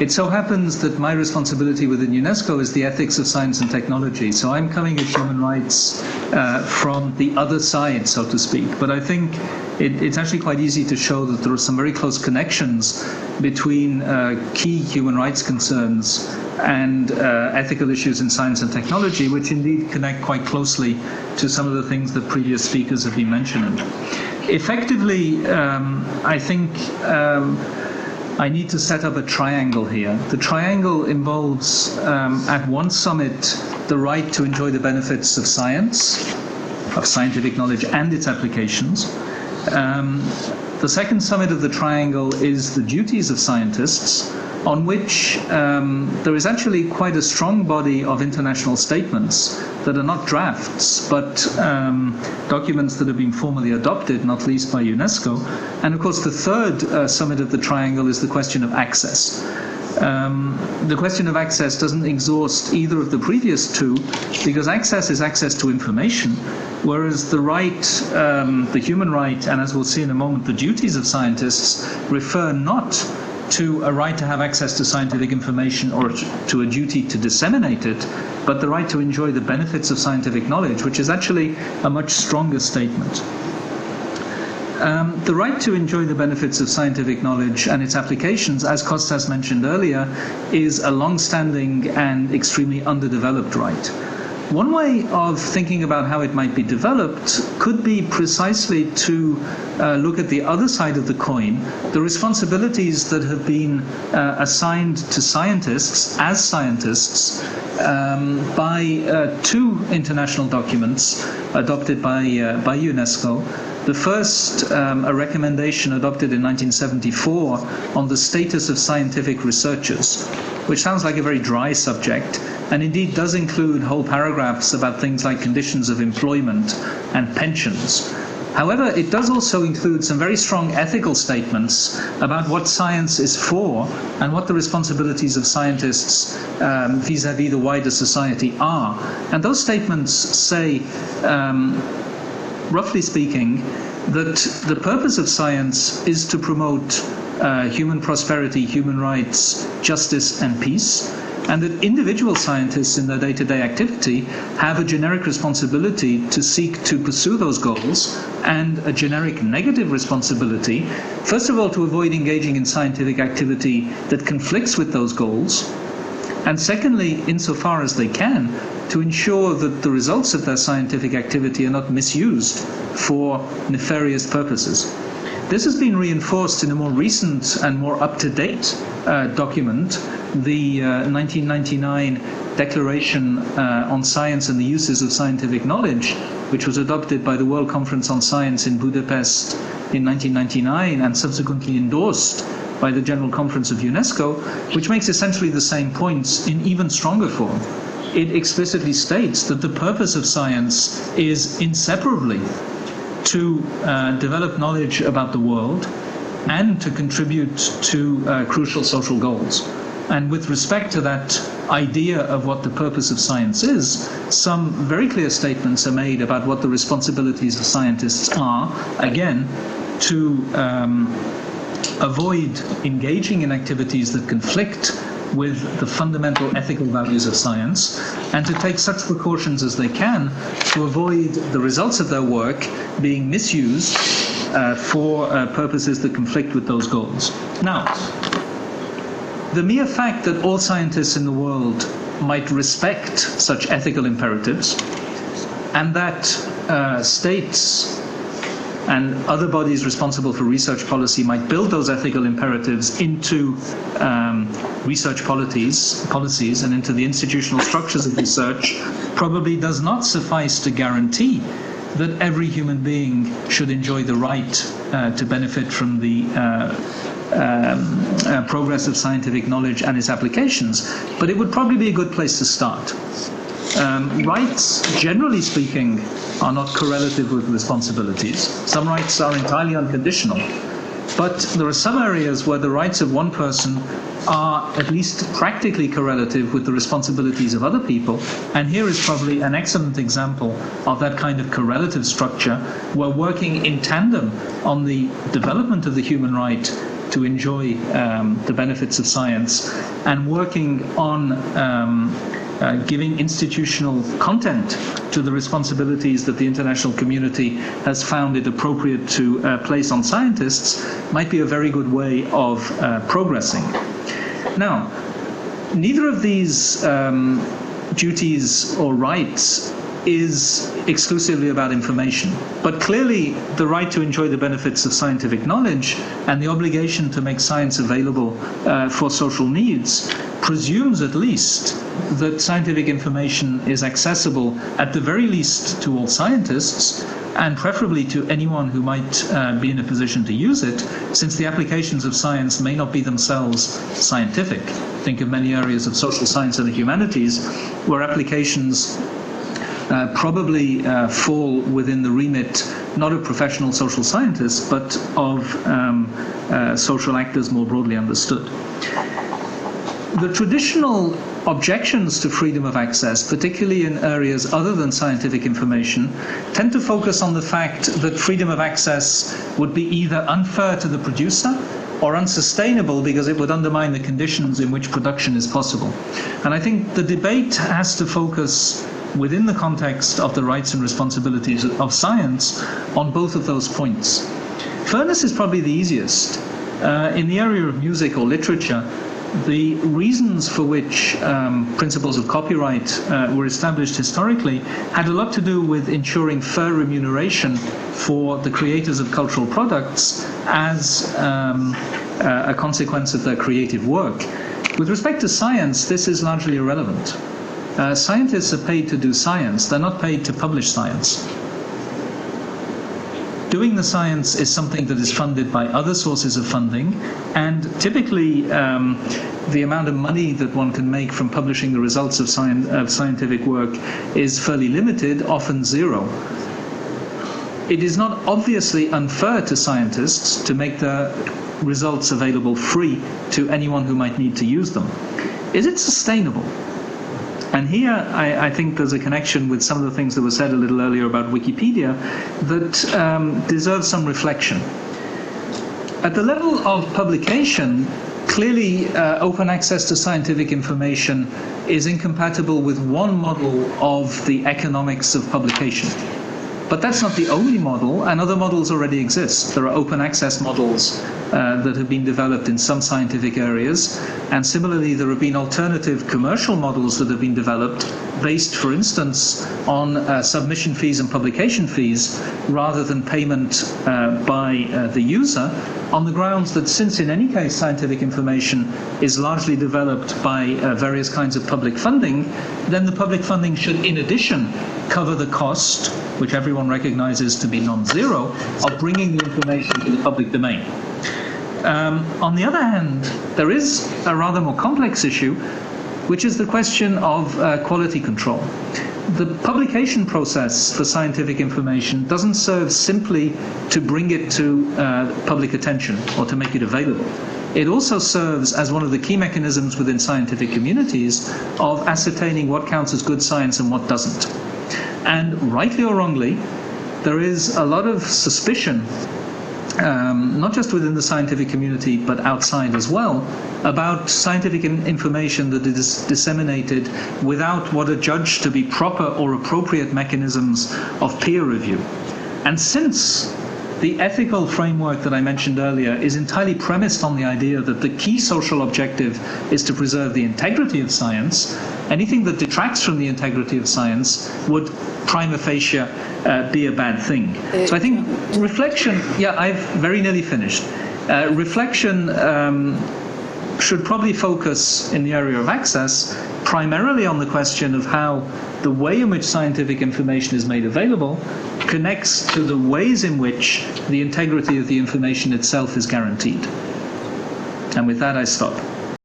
It so happens that my responsibility within UNESCO is the ethics of science and technology. So I'm coming at human rights from the other side, so to speak. But I think it's actually quite easy to show that there are some very close connections between key human rights concerns and ethical issues in science and technology, which indeed connect quite closely to some of the things that previous speakers have been mentioning. Effectively, I think I need to set up a triangle here. The triangle involves, at one summit, the right to enjoy the benefits of science, of scientific knowledge and its applications. The second summit of the triangle is the duties of scientists, on which there is actually quite a strong body of international statements that are not drafts, but documents that have been formally adopted, not least by UNESCO. And of course, the third summit of the triangle is the question of access. The question of access doesn't exhaust either of the previous two, because access is access to information, whereas the right, the human right, and as we'll see in a moment, the duties of scientists refer not to a right to have access to scientific information or to a duty to disseminate it, but the right to enjoy the benefits of scientific knowledge, which is actually a much stronger statement. The right to enjoy the benefits of scientific knowledge and its applications, as Kostas mentioned earlier, is a long-standing and extremely underdeveloped right. One way of thinking about how it might be developed could be precisely to look at the other side of the coin, the responsibilities that have been assigned to scientists as scientists by two international documents adopted by UNESCO. The first, a recommendation adopted in 1974 on the status of scientific researchers, which sounds like a very dry subject, and indeed does include whole paragraphs about things like conditions of employment and pensions. However, it does also include some very strong ethical statements about what science is for and what the responsibilities of scientists vis-à-vis the wider society are. And those statements say, roughly speaking, that the purpose of science is to promote human prosperity, human rights, justice, and peace, and that individual scientists in their day-to-day activity have a generic responsibility to seek to pursue those goals, and a generic negative responsibility, first of all, to avoid engaging in scientific activity that conflicts with those goals, and secondly, insofar as they can, to ensure that the results of their scientific activity are not misused for nefarious purposes. This has been reinforced in a more recent and more up-to-date document, the 1999 Declaration on Science and the Uses of Scientific Knowledge, which was adopted by the World Conference on Science in Budapest in 1999 and subsequently endorsed by the General Conference of UNESCO, which makes essentially the same points in even stronger form. It explicitly states that the purpose of science is inseparably to develop knowledge about the world and to contribute to crucial social goals. And with respect to that idea of what the purpose of science is, some very clear statements are made about what the responsibilities of scientists are, again, to avoid engaging in activities that conflict with the fundamental ethical values of science, and to take such precautions as they can to avoid the results of their work being misused for purposes that conflict with those goals. Now, the mere fact that all scientists in the world might respect such ethical imperatives, and that states and other bodies responsible for research policy might build those ethical imperatives into research policies and into the institutional structures of research, probably does not suffice to guarantee that every human being should enjoy the right to benefit from the progress of scientific knowledge and its applications. But it would probably be a good place to start. Rights, generally speaking, are not correlative with responsibilities. Some rights are entirely unconditional. But there are some areas where the rights of one person are at least practically correlative with the responsibilities of other people. And here is probably an excellent example of that kind of correlative structure, where working in tandem on the development of the human right to enjoy the benefits of science, and working on giving institutional content to the responsibilities that the international community has found it appropriate to place on scientists might be a very good way of progressing. Now, neither of these duties or rights is exclusively about information. But clearly, the right to enjoy the benefits of scientific knowledge and the obligation to make science available for social needs presumes at least that scientific information is accessible at the very least to all scientists, and preferably to anyone who might be in a position to use it, since the applications of science may not be themselves scientific. Think of many areas of social science and the humanities where applications probably fall within the remit not of professional social scientists, but of social actors more broadly understood. The traditional objections to freedom of access, particularly in areas other than scientific information, tend to focus on the fact that freedom of access would be either unfair to the producer or unsustainable because it would undermine the conditions in which production is possible. And I think the debate has to focus within the context of the rights and responsibilities of science on both of those points. Fairness is probably the easiest. In the area of music or literature, the reasons for which principles of copyright were established historically had a lot to do with ensuring fair remuneration for the creators of cultural products as a consequence of their creative work. With respect to science, this is largely irrelevant. Scientists are paid to do science, they're not paid to publish science. Doing the science is something that is funded by other sources of funding, and typically the amount of money that one can make from publishing the results of scientific work is fairly limited, often zero. It is not obviously unfair to scientists to make their results available free to anyone who might need to use them. Is it sustainable? And here I think there's a connection with some of the things that were said a little earlier about Wikipedia that deserves some reflection. At the level of publication, clearly open access to scientific information is incompatible with one model of the economics of publication. But that's not the only model, and other models already exist. There are open access models that have been developed in some scientific areas, and similarly there have been alternative commercial models that have been developed based, for instance, on submission fees and publication fees rather than payment by the user, on the grounds that since in any case scientific information is largely developed by various kinds of public funding, then the public funding should in addition cover the cost, which everyone recognizes to be non-zero, of bringing the information to the public domain. On the other hand, there is a rather more complex issue, which is the question of quality control. The publication process for scientific information doesn't serve simply to bring it to public attention or to make it available. It also serves as one of the key mechanisms within scientific communities of ascertaining what counts as good science and what doesn't. And rightly or wrongly, there is a lot of suspicion, not just within the scientific community, but outside as well, about scientific information that is disseminated without what are judged to be proper or appropriate mechanisms of peer review. And since the ethical framework that I mentioned earlier is entirely premised on the idea that the key social objective is to preserve the integrity of science, anything that detracts from the integrity of science would prima facie be a bad thing. So I think reflection, I've very nearly finished. Reflection should probably focus in the area of access primarily on the question of how the way in which scientific information is made available connects to the ways in which the integrity of the information itself is guaranteed. And with that, I stop.